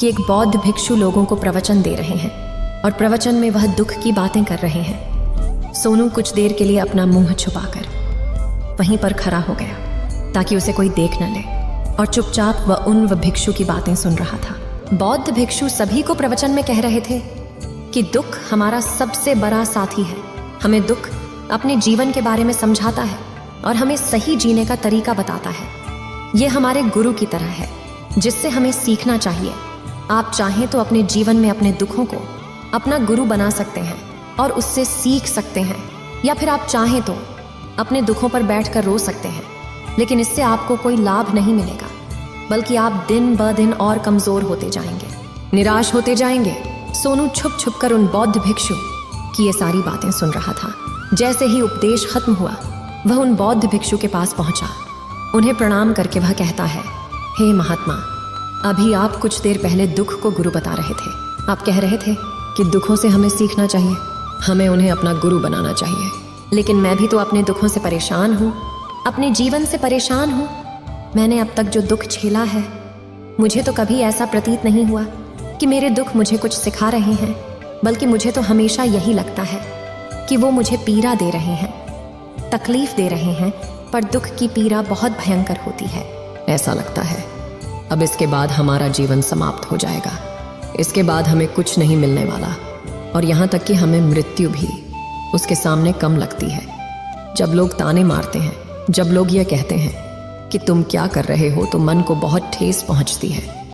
कि एक बौद्ध भिक्षु लोगों को प्रवचन दे रहे हैं और प्रवचन में वह दुख की बातें कर रहे हैं। सोनू कुछ देर के लिए अपना मुंह छुपाकर वहीं पर खड़ा हो गया ताकि उसे कोई देख न ले और चुपचाप वह उन भिक्षु की बातें सुन रहा था। बौद्ध भिक्षु सभी को प्रवचन में कह रहे थे कि दुख हमारा सबसे बड़ा साथी है। हमें दुख अपने जीवन के बारे में समझाता है और हमें सही जीने का तरीका बताता है। यह हमारे गुरु की तरह है जिससे हमें सीखना चाहिए। आप चाहें तो अपने जीवन में अपने दुखों को अपना गुरु बना सकते हैं और उससे सीख सकते हैं, या फिर आप चाहें तो अपने दुखों पर बैठकर रो सकते हैं, लेकिन इससे आपको कोई लाभ नहीं मिलेगा, बल्कि आप दिन ब दिन और कमजोर होते जाएंगे, निराश होते जाएंगे। सोनू छुप छुप कर उन बौद्ध भिक्षु की ये सारी बातें सुन रहा था। जैसे ही उपदेश खत्म हुआ, वह उन बौद्ध भिक्षु के पास पहुंचा। उन्हें प्रणाम करके वह कहता है, हे महात्मा, अभी आप कुछ देर पहले दुख को गुरु बता रहे थे। आप कह रहे थे कि दुखों से हमें सीखना चाहिए, हमें उन्हें अपना गुरु बनाना चाहिए। लेकिन मैं भी तो अपने दुखों से परेशान हूँ, अपने जीवन से परेशान हूँ। मैंने अब तक जो दुख झेला है, मुझे तो कभी ऐसा प्रतीत नहीं हुआ कि मेरे दुख मुझे कुछ सिखा रहे हैं, बल्कि मुझे तो हमेशा यही लगता है कि वो मुझे पीड़ा दे रहे हैं, तकलीफ दे रहे हैं। पर दुख की पीड़ा बहुत भयंकर होती है। ऐसा लगता है अब इसके बाद हमारा जीवन समाप्त हो जाएगा, इसके बाद हमें कुछ नहीं मिलने वाला, और यहाँ तक कि हमें मृत्यु भी उसके सामने कम लगती है। जब लोग ताने मारते हैं, जब लोग ये कहते हैं कि तुम क्या कर रहे हो, तो मन को बहुत ठेस पहुँचती है।